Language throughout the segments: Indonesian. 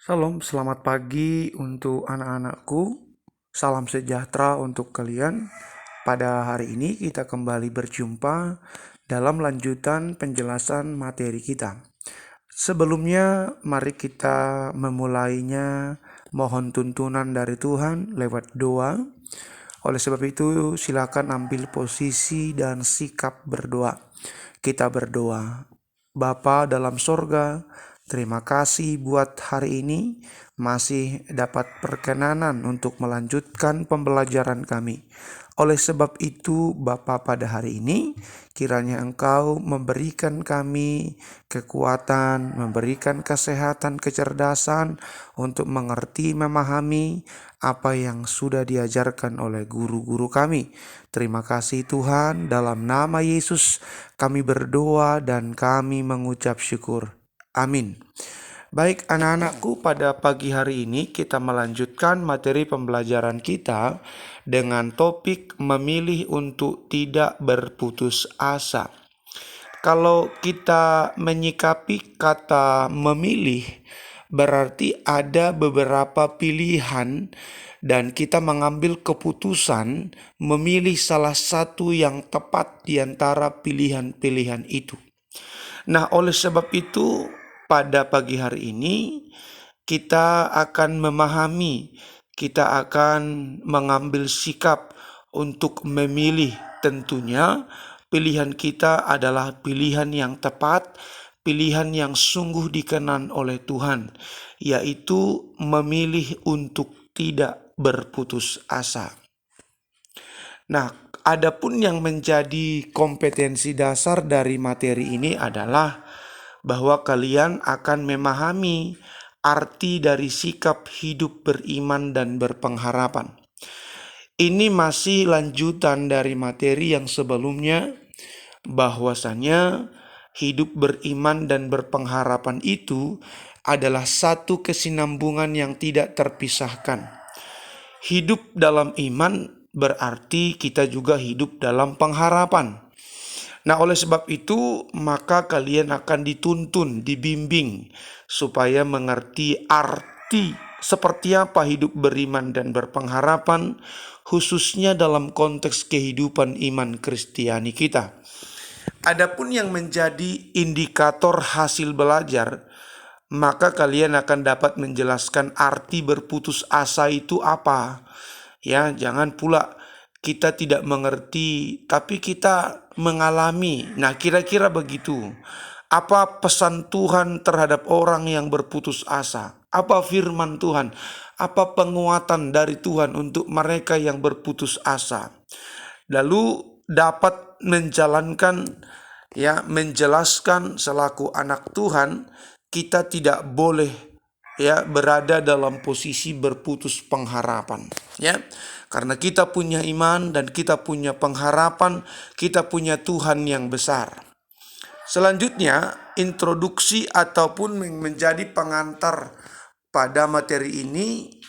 Salam, selamat pagi untuk anak-anakku. Salam sejahtera untuk kalian. Pada hari ini kita kembali berjumpa dalam lanjutan penjelasan materi kita. Sebelumnya, mari kita memulainya mohon tuntunan dari Tuhan lewat doa. Oleh sebab itu, silakan ambil posisi dan sikap berdoa. Kita berdoa. Bapa dalam sorga, terima kasih buat hari ini masih dapat perkenanan untuk melanjutkan pembelajaran kami. Oleh sebab itu, Bapa, pada hari ini kiranya Engkau memberikan kami kekuatan, memberikan kesehatan, kecerdasan untuk mengerti, memahami apa yang sudah diajarkan oleh guru-guru kami. Terima kasih Tuhan, dalam nama Yesus kami berdoa dan kami mengucap syukur. Amin. Baik anak-anakku, pada pagi hari ini kita melanjutkan materi pembelajaran kita dengan topik memilih untuk tidak berputus asa. Kalau kita menyikapi kata memilih, berarti ada beberapa pilihan dan kita mengambil keputusan memilih salah satu yang tepat di antara pilihan-pilihan itu. Nah, oleh sebab itu pada pagi hari ini kita akan memahami, kita akan mengambil sikap untuk memilih. Tentunya pilihan kita adalah pilihan yang tepat, pilihan yang sungguh dikenan oleh Tuhan, yaitu memilih untuk tidak berputus asa. Nah, adapun yang menjadi kompetensi dasar dari materi ini adalah bahwa kalian akan memahami arti dari sikap hidup beriman dan berpengharapan. Ini masih lanjutan dari materi yang sebelumnya, bahwasanya hidup beriman dan berpengharapan itu adalah satu kesinambungan yang tidak terpisahkan. Hidup dalam iman berarti kita juga hidup dalam pengharapan. Nah, oleh sebab itu, maka kalian akan dituntun, dibimbing, supaya mengerti arti seperti apa hidup beriman dan berpengharapan, khususnya dalam konteks kehidupan iman Kristiani kita. Adapun yang menjadi indikator hasil belajar, maka kalian akan dapat menjelaskan arti berputus asa itu apa. Ya, jangan pula kita tidak mengerti, tapi kita mengalami. Nah, kira-kira begitu. Apa pesan Tuhan terhadap orang yang berputus asa? Apa firman Tuhan? Apa penguatan dari Tuhan untuk mereka yang berputus asa? Lalu dapat menjelaskan selaku anak Tuhan, kita tidak boleh berada dalam posisi berputus pengharapan, karena kita punya iman dan kita punya pengharapan, kita punya Tuhan yang besar. Selanjutnya, introduksi ataupun menjadi pengantar pada materi ini.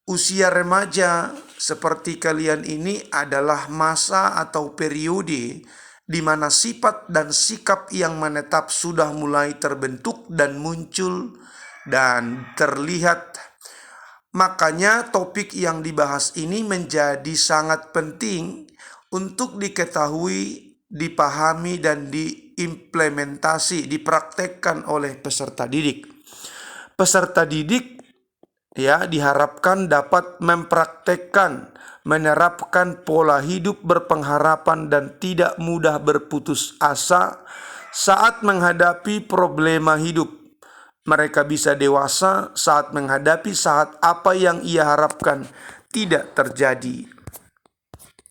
Usia remaja seperti kalian ini adalah masa atau periode di mana sifat dan sikap yang menetap sudah mulai terbentuk dan muncul dan terlihat. Makanya topik yang dibahas ini menjadi sangat penting untuk diketahui, dipahami, dan diimplementasi, dipraktekkan oleh peserta didik. Peserta didik diharapkan dapat mempraktekkan, menerapkan pola hidup berpengharapan dan tidak mudah berputus asa saat menghadapi problema hidup. Mereka bisa dewasa saat menghadapi saat apa yang ia harapkan tidak terjadi.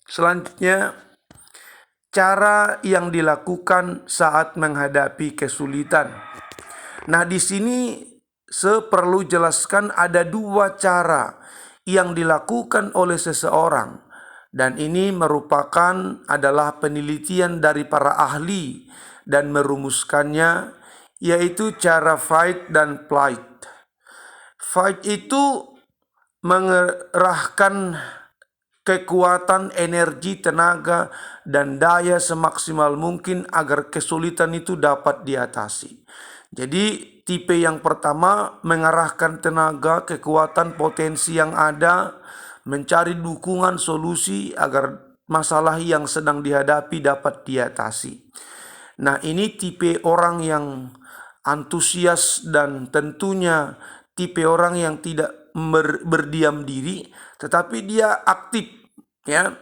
Selanjutnya, cara yang dilakukan saat menghadapi kesulitan. Nah, di sini saya perlu jelaskan ada dua cara yang dilakukan oleh seseorang, dan ini adalah penelitian dari para ahli dan merumuskannya, yaitu cara fight dan flight. Fight itu mengerahkan kekuatan, energi, tenaga, dan daya semaksimal mungkin agar kesulitan itu dapat diatasi. Jadi Tipe yang pertama mengarahkan tenaga, kekuatan, potensi yang ada, mencari dukungan solusi agar masalah yang sedang dihadapi dapat diatasi. Nah, ini tipe orang yang antusias dan tentunya tipe orang yang tidak berdiam diri, tetapi dia aktif, ya.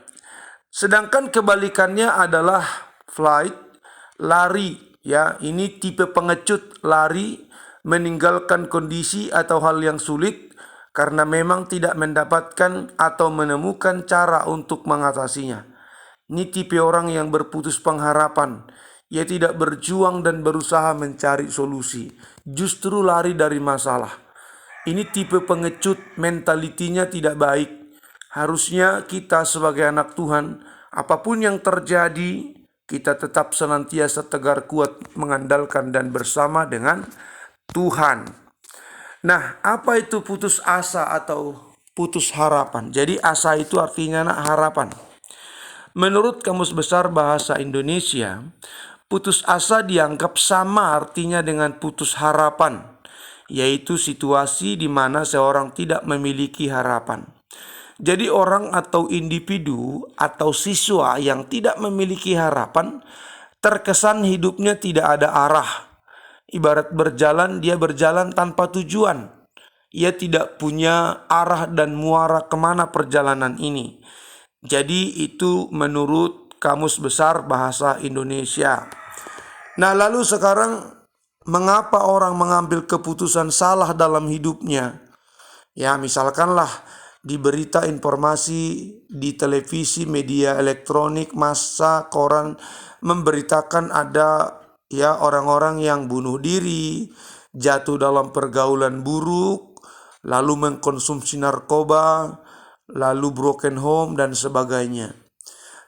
Sedangkan kebalikannya adalah flight, lari, ya. Ini tipe pengecut, lari, meninggalkan kondisi atau hal yang sulit karena memang tidak mendapatkan atau menemukan cara untuk mengatasinya. Ini tipe orang yang berputus pengharapan. Ia tidak berjuang dan berusaha mencari solusi, justru lari dari masalah. Ini tipe pengecut, mentalitinya tidak baik. Harusnya kita sebagai anak Tuhan, apapun yang terjadi, kita tetap senantiasa tegar kuat mengandalkan dan bersama dengan Tuhan. Nah, apa itu putus asa atau putus harapan? Jadi asa itu artinya harapan. Menurut Kamus Besar Bahasa Indonesia, putus asa dianggap sama artinya dengan putus harapan, yaitu situasi di mana seorang tidak memiliki harapan. Jadi orang atau individu atau siswa yang tidak memiliki harapan, terkesan hidupnya tidak ada arah. Ibarat berjalan, dia berjalan tanpa tujuan. Ia tidak punya arah dan muara kemana perjalanan ini. Jadi itu menurut Kamus Besar Bahasa Indonesia. Nah, lalu sekarang mengapa orang mengambil keputusan salah dalam hidupnya? Ya, misalkanlah di berita informasi, di televisi, media elektronik, massa, koran memberitakan ada ya orang-orang yang bunuh diri, jatuh dalam pergaulan buruk, lalu mengkonsumsi narkoba, lalu broken home dan sebagainya.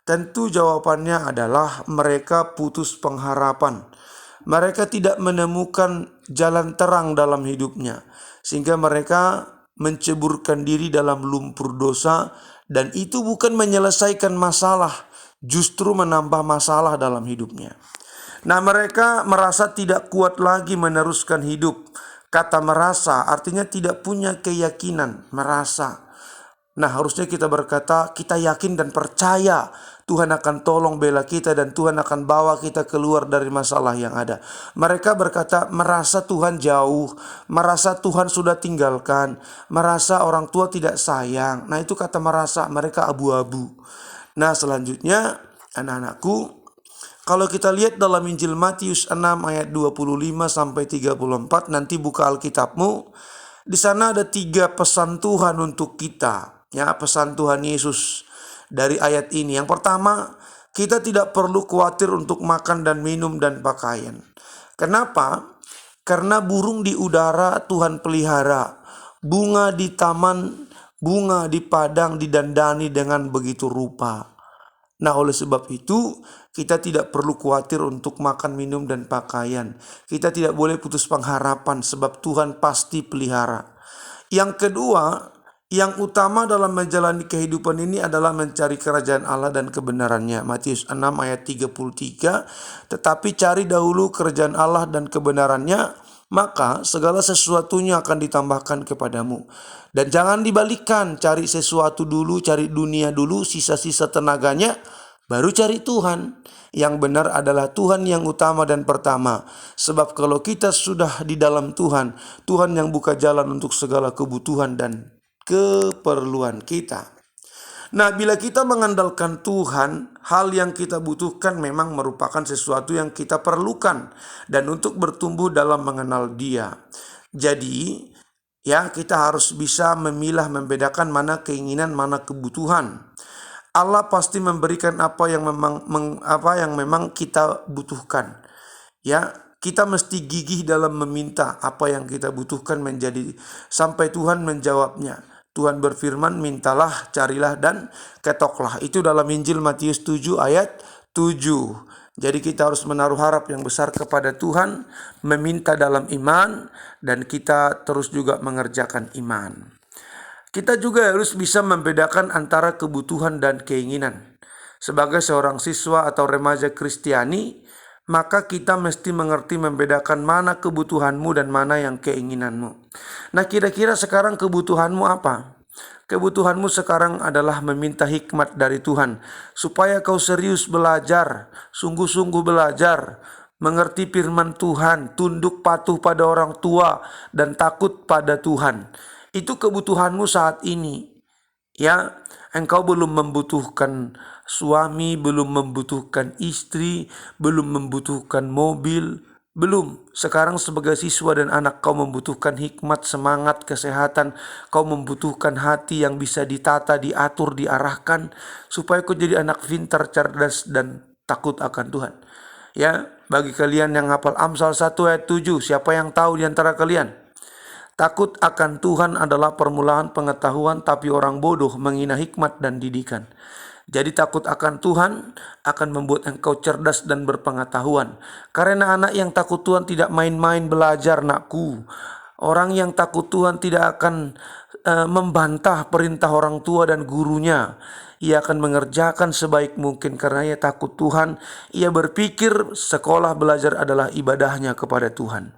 Tentu jawabannya adalah mereka putus pengharapan. Mereka tidak menemukan jalan terang dalam hidupnya, sehingga mereka menceburkan diri dalam lumpur dosa, dan itu bukan menyelesaikan masalah, justru menambah masalah dalam hidupnya. Nah, mereka merasa tidak kuat lagi meneruskan hidup. Kata merasa artinya tidak punya keyakinan, merasa. Nah, harusnya kita berkata, kita yakin dan percaya Tuhan akan tolong bela kita dan Tuhan akan bawa kita keluar dari masalah yang ada. Mereka berkata merasa Tuhan jauh, merasa Tuhan sudah tinggalkan, merasa orang tua tidak sayang. Nah, itu kata merasa, mereka abu-abu. Nah, selanjutnya anak-anakku, kalau kita lihat dalam Injil Matius 6 ayat 25 sampai 34, nanti buka Alkitabmu. Di sana ada 3 pesan Tuhan untuk kita. Ya, pesan Tuhan Yesus dari ayat ini. Yang pertama, kita tidak perlu khawatir untuk makan dan minum dan pakaian. Kenapa? Karena burung di udara Tuhan pelihara, bunga di taman, bunga di padang didandani dengan begitu rupa. Nah, oleh sebab itu kita tidak perlu khawatir untuk makan, minum, dan pakaian. Kita tidak boleh putus pengharapan sebab Tuhan pasti pelihara. Yang kedua, yang utama dalam menjalani kehidupan ini adalah mencari kerajaan Allah dan kebenarannya. Matius 6 ayat 33, tetapi cari dahulu kerajaan Allah dan kebenarannya, maka segala sesuatunya akan ditambahkan kepadamu. Dan jangan dibalikkan, cari sesuatu dulu, cari dunia dulu, sisa-sisa tenaganya, baru cari Tuhan. Yang benar adalah Tuhan yang utama dan pertama. Sebab kalau kita sudah di dalam Tuhan, Tuhan yang buka jalan untuk segala kebutuhan dan keperluan kita. Nah, bila kita mengandalkan Tuhan, hal yang kita butuhkan memang merupakan sesuatu yang kita perlukan dan untuk bertumbuh dalam mengenal Dia. Jadi, ya, kita harus bisa memilah, membedakan mana keinginan, mana kebutuhan. Allah pasti memberikan apa yang memang kita butuhkan. Ya, kita mesti gigih dalam meminta apa yang kita butuhkan menjadi sampai Tuhan menjawabnya. Tuhan berfirman, mintalah, carilah, dan ketoklah. Itu dalam Injil Matius 7 ayat 7. Jadi kita harus menaruh harap yang besar kepada Tuhan, meminta dalam iman, dan kita terus juga mengerjakan iman. Kita juga harus bisa membedakan antara kebutuhan dan keinginan. Sebagai seorang siswa atau remaja Kristiani, maka kita mesti mengerti membedakan mana kebutuhanmu dan mana yang keinginanmu. Nah, kira-kira sekarang kebutuhanmu apa? Kebutuhanmu sekarang adalah meminta hikmat dari Tuhan, supaya kau serius belajar, sungguh-sungguh belajar, mengerti firman Tuhan, tunduk patuh pada orang tua, dan takut pada Tuhan. Itu kebutuhanmu saat ini. Ya, engkau belum membutuhkan suami, belum membutuhkan istri, belum membutuhkan mobil, belum. Sekarang sebagai siswa dan anak kau membutuhkan hikmat, semangat, kesehatan. Kau membutuhkan hati yang bisa ditata, diatur, diarahkan, supaya kau jadi anak pintar, cerdas, dan takut akan Tuhan. Ya, bagi kalian yang hafal Amsal 1 ayat 7, siapa yang tahu di antara kalian? Takut akan Tuhan adalah permulaan pengetahuan, tapi orang bodoh menghina hikmat dan didikan. Jadi takut akan Tuhan akan membuat engkau cerdas dan berpengetahuan. Karena anak yang takut Tuhan tidak main-main belajar, nakku. Orang yang takut Tuhan tidak akan membantah perintah orang tua dan gurunya. Ia akan mengerjakan sebaik mungkin karena ia takut Tuhan. Ia berpikir sekolah belajar adalah ibadahnya kepada Tuhan.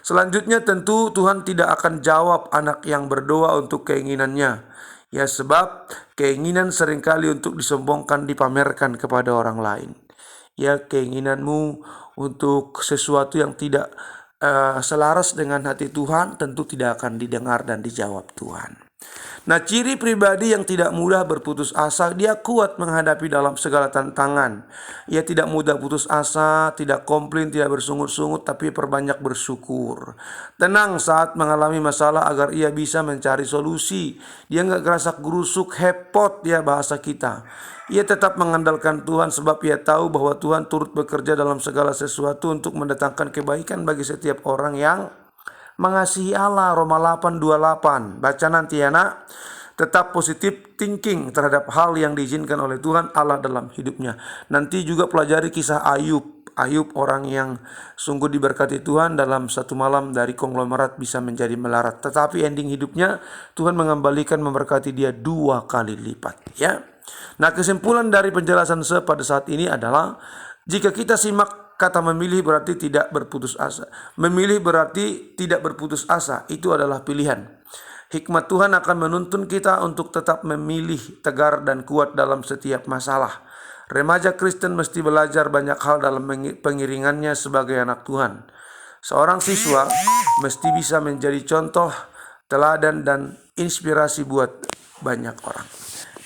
Selanjutnya tentu Tuhan tidak akan jawab anak yang berdoa untuk keinginannya. Ya, sebab keinginan seringkali untuk disombongkan, dipamerkan kepada orang lain. Ya, keinginanmu untuk sesuatu yang tidak selaras dengan hati Tuhan tentu tidak akan didengar dan dijawab Tuhan. Nah, ciri pribadi yang tidak mudah berputus asa, dia kuat menghadapi dalam segala tantangan. Ia tidak mudah putus asa, tidak komplain, tidak bersungut-sungut, tapi perbanyak bersyukur. Tenang saat mengalami masalah agar ia bisa mencari solusi. Dia nggak gerasak gerusuk, hepot ya bahasa kita. Ia tetap mengandalkan Tuhan sebab ia tahu bahwa Tuhan turut bekerja dalam segala sesuatu untuk mendatangkan kebaikan bagi setiap orang yang mengasihi Allah. Roma 8:28. Baca nanti ya nak. Tetap positif thinking terhadap hal yang diizinkan oleh Tuhan Allah dalam hidupnya. Nanti juga pelajari kisah Ayub. Ayub orang yang sungguh diberkati Tuhan, dalam satu malam dari konglomerat bisa menjadi melarat. Tetapi ending hidupnya Tuhan mengembalikan, memberkati dia 2 kali lipat. Ya. Nah, kesimpulan dari penjelasan pada saat ini adalah jika kita simak kata memilih berarti tidak berputus asa. Memilih berarti tidak berputus asa. Itu adalah pilihan. Hikmat Tuhan akan menuntun kita untuk tetap memilih tegar dan kuat dalam setiap masalah. Remaja Kristen mesti belajar banyak hal dalam pengiringannya sebagai anak Tuhan. Seorang siswa mesti bisa menjadi contoh, teladan, dan inspirasi buat banyak orang.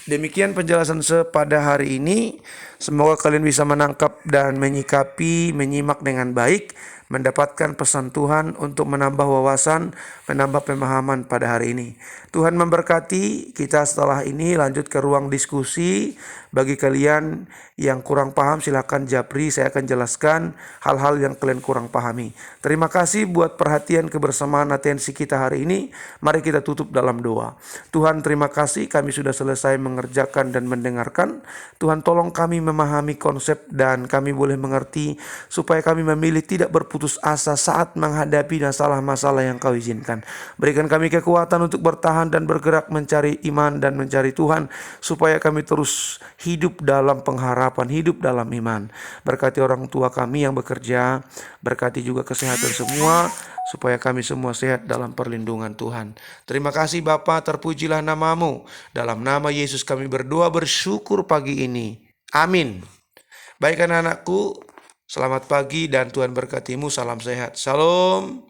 Demikian penjelasan pada hari ini. Semoga kalian bisa menangkap dan menyikapi, menyimak dengan baik, mendapatkan pesan Tuhan untuk menambah wawasan, menambah pemahaman pada hari ini. Tuhan memberkati kita. Setelah ini lanjut ke ruang diskusi. Bagi kalian yang kurang paham silakan japri, saya akan jelaskan hal-hal yang kalian kurang pahami. Terima kasih buat perhatian, kebersamaan, atensi kita hari ini. Mari kita tutup dalam doa. Tuhan, terima kasih kami sudah selesai mengerjakan dan mendengarkan. Tuhan, tolong kami memahami konsep dan kami boleh mengerti supaya kami memilih tidak berputus asa saat menghadapi masalah-masalah yang Kau izinkan. Berikan kami kekuatan untuk bertahan dan bergerak mencari iman dan mencari Tuhan, supaya kami terus hidup dalam pengharapan, hidup dalam iman. Berkati orang tua kami yang bekerja, berkati juga kesehatan semua, supaya kami semua sehat dalam perlindungan Tuhan. Terima kasih Bapa, terpujilah nama-Mu. Dalam nama Yesus kami berdoa bersyukur pagi ini. Amin. Baik anak-anakku, selamat pagi dan Tuhan berkatimu. Salam sehat. Shalom.